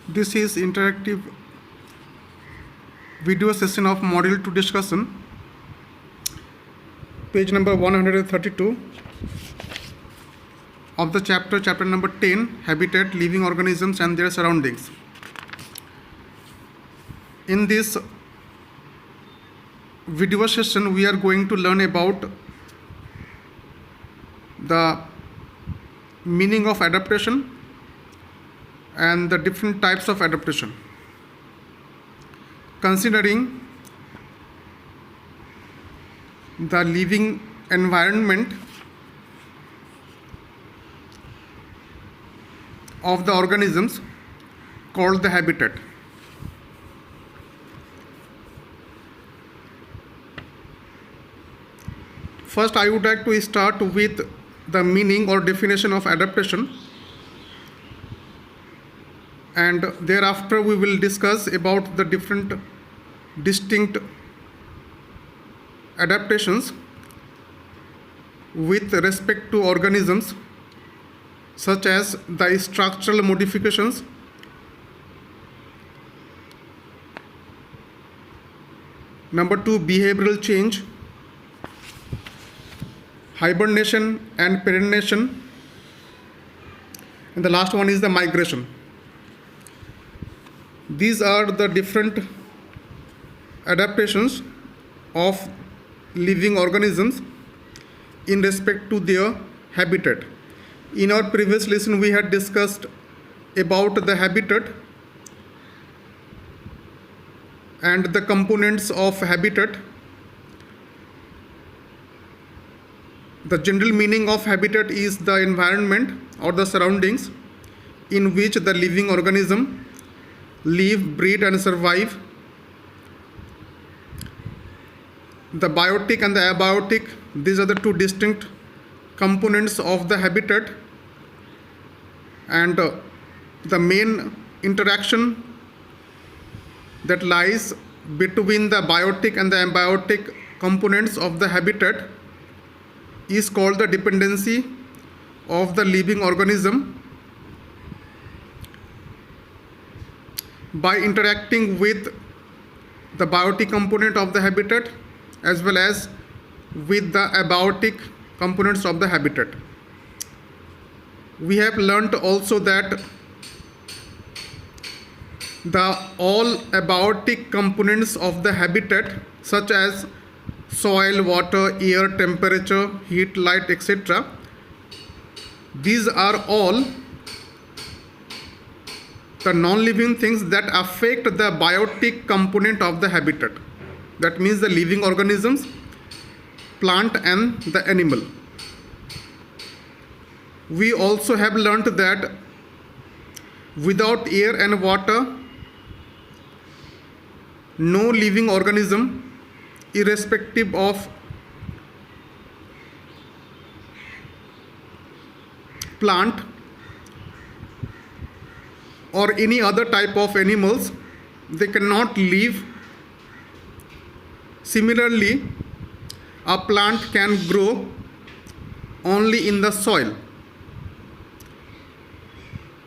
This is interactive video session of module 2 discussion, page number 132 of the chapter number 10, Habitat, Living Organisms and Their Surroundings. In this video session, we are going to learn about the meaning of adaptation and the different types of adaptation, considering the living environment of the organisms called the habitat. First, I would like to start with the meaning or definition of adaptation, and thereafter we will discuss about the different distinct adaptations with respect to organisms, such as the structural modifications, number 2, behavioral change, hibernation and perennation, and the last one is the migration. These are the different adaptations of living organisms in respect to their habitat. In our previous lesson, we had discussed about the habitat and the components of habitat. The general meaning of habitat is the environment or the surroundings in which the living organism live, breed and survive. The biotic and the abiotic, these are the two distinct components of the habitat, and the main interaction that lies between the biotic and the abiotic components of the habitat is called the dependency of the living organism. By interacting with the biotic component of the habitat as well as with the abiotic components of the habitat. We have learnt also that the all abiotic components of the habitat, such as soil, water, air, temperature, heat, light, etc., these are all the non-living things that affect the biotic component of the habitat. That means the living organisms, plant and the animal. We also have learnt that without air and water, no living organism, irrespective of plant or any other type of animals, they cannot live. Similarly, a plant can grow only in the soil.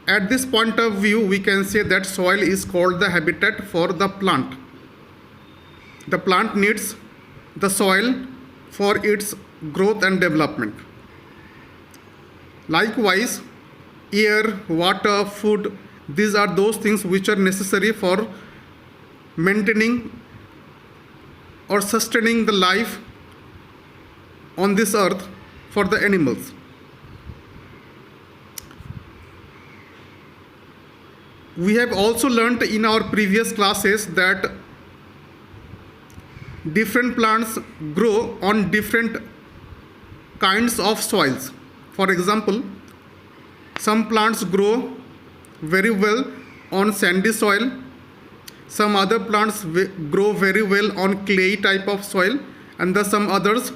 At this point of view, we can say that soil is called the habitat for the plant. The plant needs the soil for its growth and development. Likewise, air, water, food, these are those things which are necessary for maintaining or sustaining the life on this earth for the animals. We have also learnt in our previous classes that different plants grow on different kinds of soils. For example, some plants grow very well on sandy soil, some other plants grow very well on clay type of soil, and some others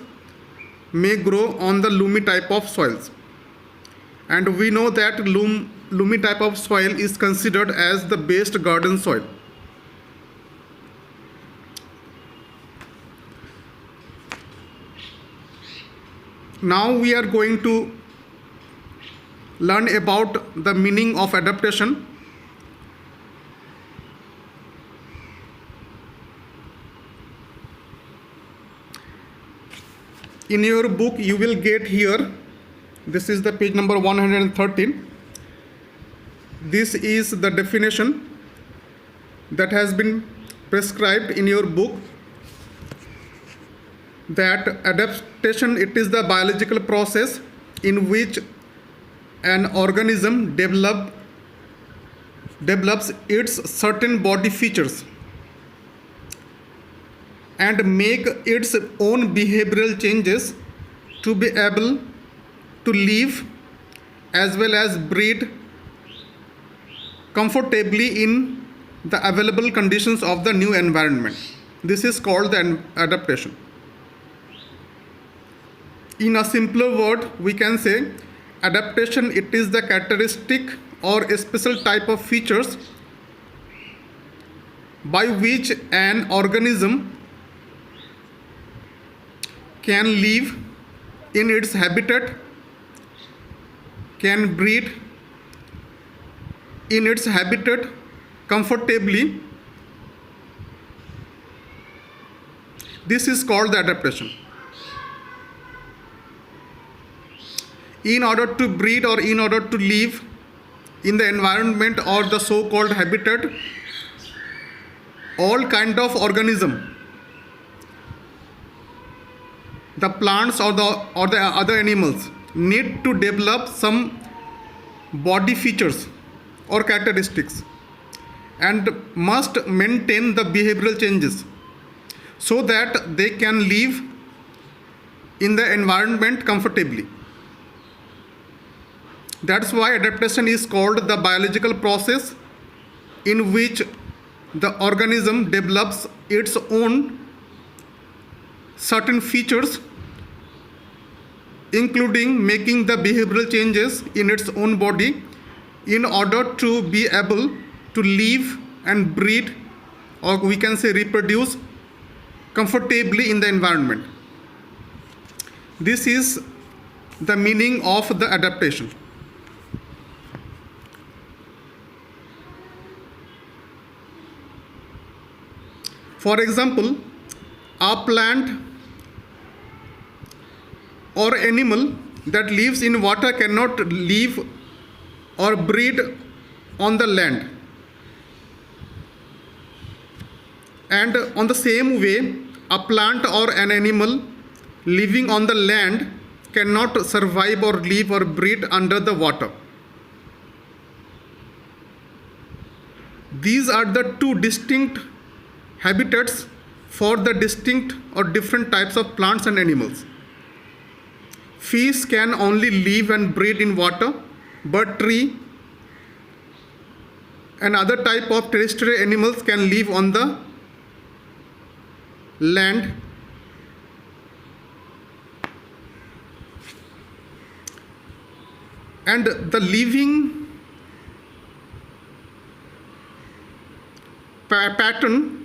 may grow on the loamy type of soils. And we know that loamy type of soil is considered as the best garden soil. Now we are going to learn about the meaning of adaptation In your book you will get here, this is the page number 113. This is the definition that has been prescribed in your book, that adaptation, it is the biological process in which an organism develops its certain body features and make its own behavioral changes to be able to live as well as breed comfortably in the available conditions of the new environment. This is called the adaptation. In a simpler word, we can say adaptation, it is the characteristic or a special type of features by which an organism can live in its habitat, can breed in its habitat comfortably. This is called the adaptation. In order to breed or in order to live in the environment or the so-called habitat, all kind of organism, the plants or the other animals, need to develop some body features or characteristics and must maintain the behavioral changes so that they can live in the environment comfortably. That's why adaptation is called the biological process in which the organism develops its own certain features, including making the behavioral changes in its own body in order to be able to live and breed, or we can say reproduce comfortably in the environment. This is the meaning of the adaptation. For example, a plant or animal that lives in water cannot live or breed on the land. And on the same way, a plant or an animal living on the land cannot survive or live or breed under the water. These are the two distinct habitats for the distinct or different types of plants and animals. Fish can only live and breed in water, but tree and other type of terrestrial animals can live on the land. And the living pattern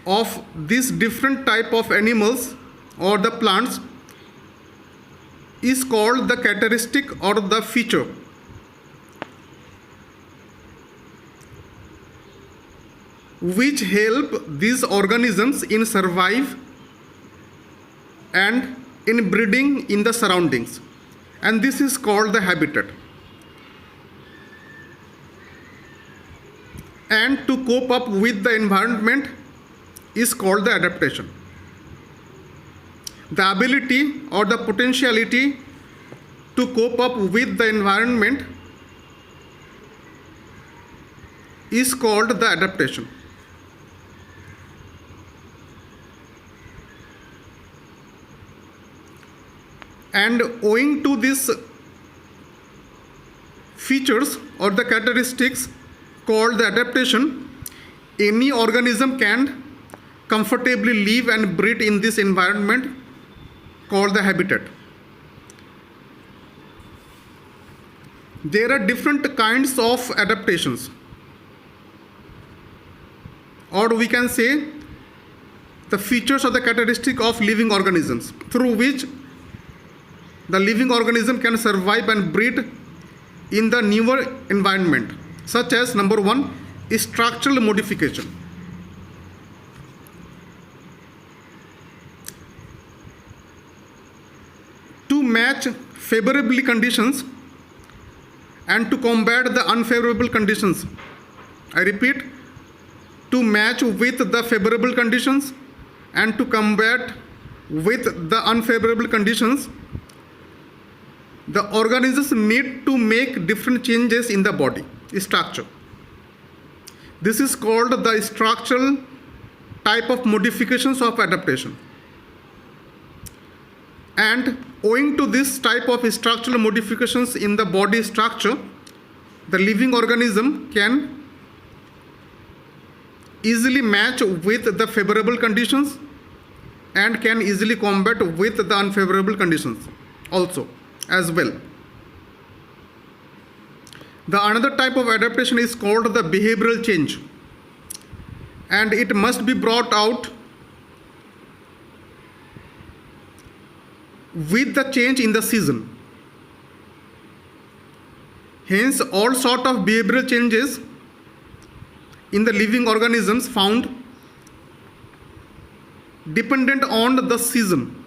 of this different type of animals or the plants is called the characteristic or the feature. Which help these organisms in survive and in breeding in the surroundings, and this is called the habitat. And to cope up with the environment is called the adaptation. The ability or the potentiality to cope up with the environment is called the adaptation. And owing to these features or the characteristics called the adaptation, any organism can comfortably live and breed in this environment called the habitat. There are different kinds of adaptations, or we can say the features or the characteristic of living organisms through which the living organism can survive and breed in the newer environment, such as number one is structural modification. match favorably conditions and to combat the unfavorable conditions. I repeat, to match with the favorable conditions and to combat with the unfavorable conditions, the organisms need to make different changes in the body structure. This is called the structural type of modifications of adaptation. And owing to this type of structural modifications in the body structure, the living organism can easily match with the favorable conditions and can easily combat with the unfavorable conditions also as well. The another type of adaptation is called the behavioral change, and it must be brought out with the change in the season. Hence, all sort of behavioral changes in the living organisms found dependent on the season.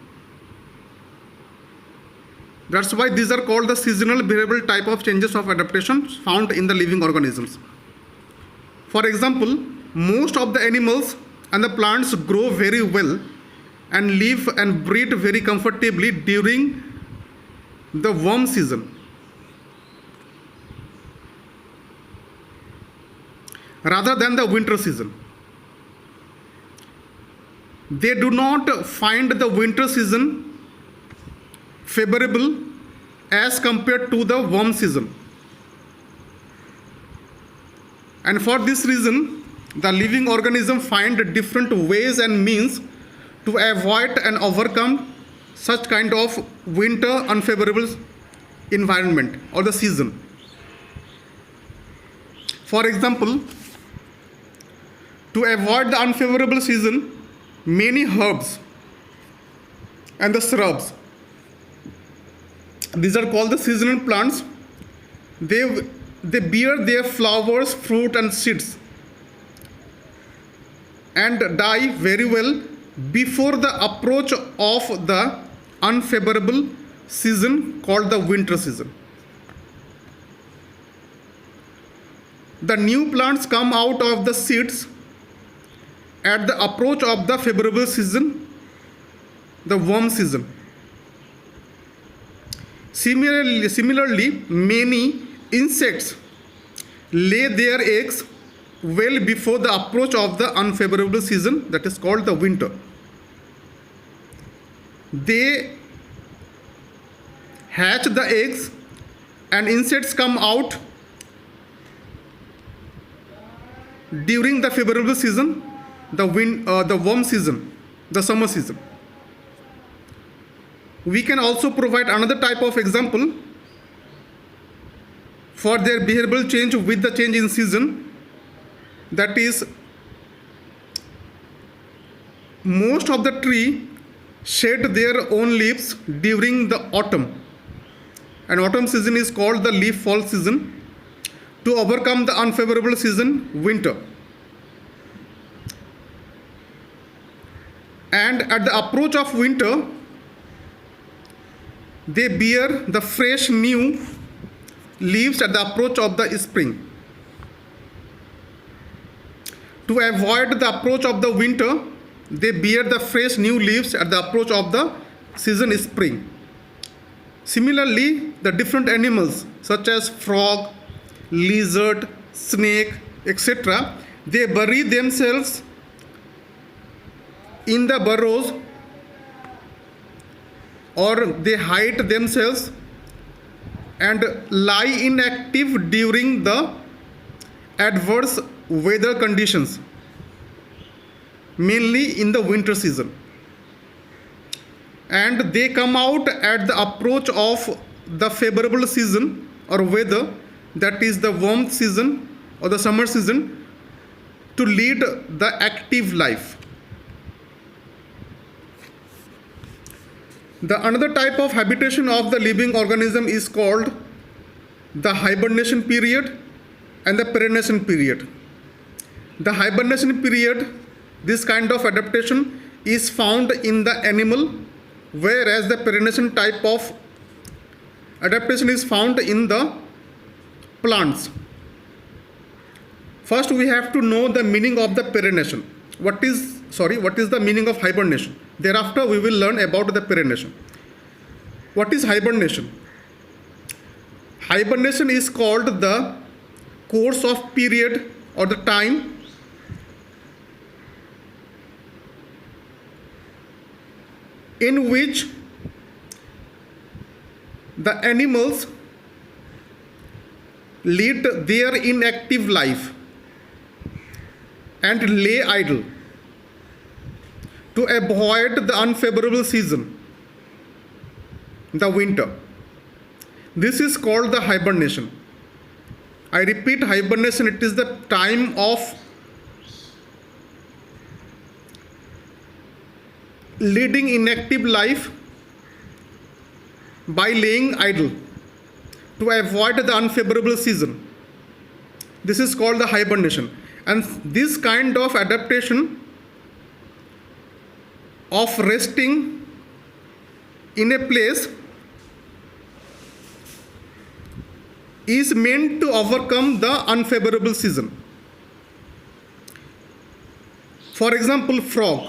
That's why these are called the seasonal behavioral type of changes of adaptation found in the living organisms. For example, most of the animals and the plants grow very well and live and breed very comfortably during the warm season, rather than the winter season. They do not find the winter season favorable as compared to the warm season. And for this reason, the living organism find different ways and means to avoid and overcome such kind of winter unfavorable environment or the season. For example, to avoid the unfavorable season, many herbs and the shrubs, these are called the seasonal plants, they bear their flowers, fruit and seeds and die very well before the approach of the unfavorable season called the winter season. The new plants come out of the seeds at the approach of the favorable season, the warm season. Similarly, many insects lay their eggs well before the approach of the unfavorable season, that is called the winter. They hatch the eggs and insects come out during the favorable season, the warm season, the summer season. We can also provide another type of example for their behavioral change with the change in season. That is, most of the tree shed their own leaves during the autumn, and autumn season is called the leaf fall season, to overcome the unfavorable season, winter. And at the approach of winter, they bear the fresh new leaves at the approach of the spring. To avoid the approach of the winter, they bear the fresh new leaves at the approach of the season spring. Similarly, the different animals such as frog, lizard, snake, etc., they bury themselves in the burrows or they hide themselves and lie inactive during the adverse weather conditions, mainly in the winter season. And they come out at the approach of the favorable season or weather, that is the warm season or the summer season, to lead the active life. The another type of habitation of the living organism is called the hibernation period and the perenniation period. The hibernation period, this kind of adaptation is found in the animal, whereas the perenniation type of adaptation is found in the plants. First, we have to know the meaning of the perenniation. What is the meaning of hibernation? Thereafter, we will learn about the perenniation. What is hibernation? Hibernation is called the course of period or the time in which the animals lead their inactive life and lay idle to avoid the unfavorable season, the winter. This is called the hibernation. I repeat, hibernation, it is the time of leading inactive life by laying idle to avoid the unfavorable season. This is called the hibernation. And this kind of adaptation of resting in a place is meant to overcome the unfavorable season. For example, frogs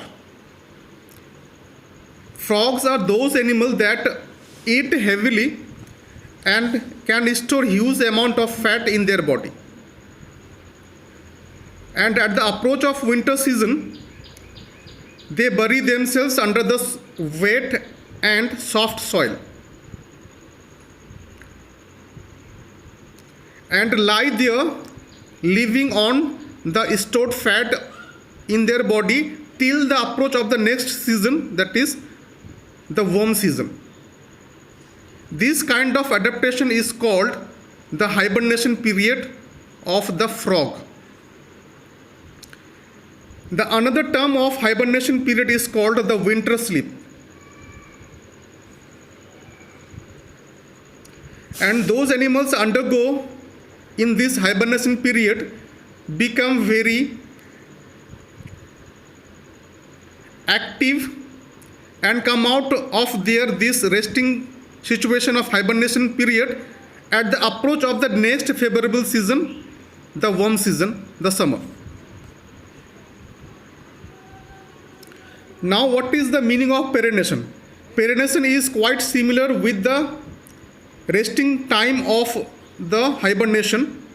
are those animals that eat heavily and can store huge amount of fat in their body. And at the approach of winter season, they bury themselves under the wet and soft soil and lie there, living on the stored fat in their body till the approach of the next season, that is the warm season. This kind of adaptation is called the hibernation period of the frog. The another term of hibernation period is called the winter sleep. And those animals undergo in this hibernation period become very active and come out of this resting situation of hibernation period at the approach of the next favorable season, the warm season, the summer. Now, what is the meaning of perenniation? Perenniation is quite similar with the resting time of the hibernation.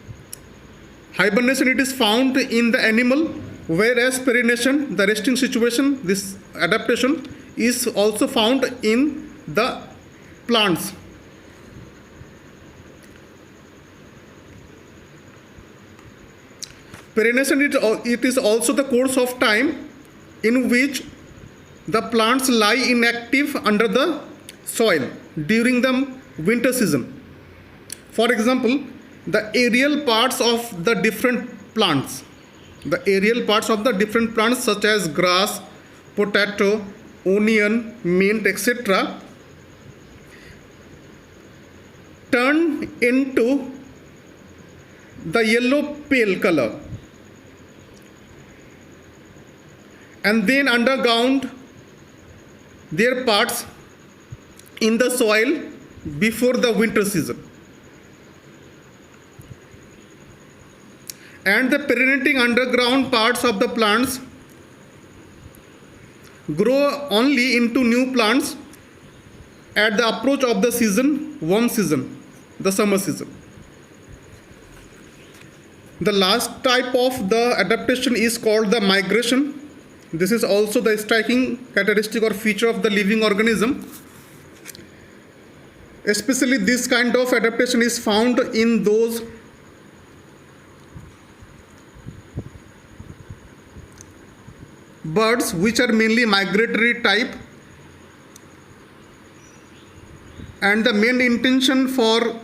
Hibernation, it is found in the animal, whereas perenniation, the resting situation, this adaptation is also found in the plants. Perenniation, it is also the course of time in which the plants lie inactive under the soil during the winter season. For example, the aerial parts of the different plants, such as grass, potato, onion, mint, etc., turn into the yellow pale color and then underground their parts in the soil before the winter season. And the perennating underground parts of the plants grow only into new plants at the approach of the season, warm season, the summer season. The last type of the adaptation is called the migration. This is also the striking characteristic or feature of the living organism. Especially this kind of adaptation is found in those birds which are mainly migratory type, and the main intention for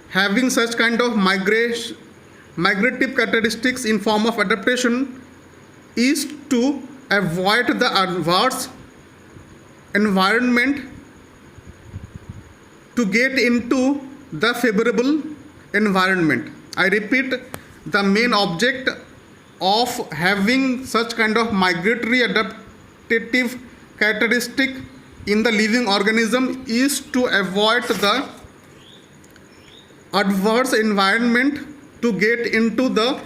having such kind of migrative characteristics in form of adaptation is to avoid the adverse environment to get into the favorable environment. I repeat, the main object of having such kind of migratory adaptive characteristic in the living organism is to avoid the adverse environment to get into the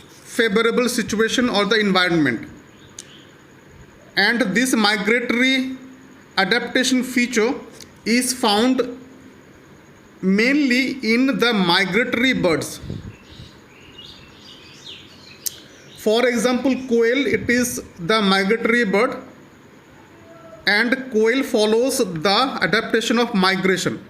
favorable situation or the environment. And this migratory adaptation feature is found mainly in the migratory birds. For example, quail, it is the migratory bird, and quail follows the adaptation of migration.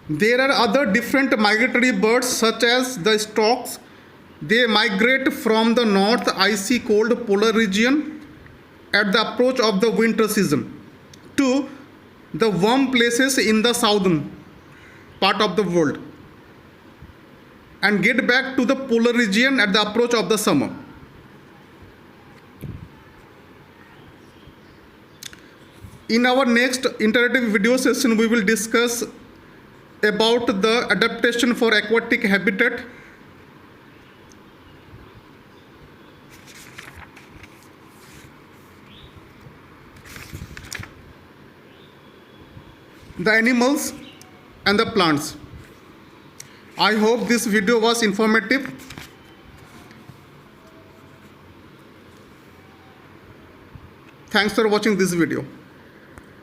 There are other different migratory birds such as the storks. They migrate from the north icy cold polar region at the approach of the winter season to the warm places in the southern part of the world and get back to the polar region at the approach of the summer. In our next interactive video session, we will discuss about the adaptation for aquatic habitat. The animals and the plants. I hope this video was informative. Thanks for watching this video.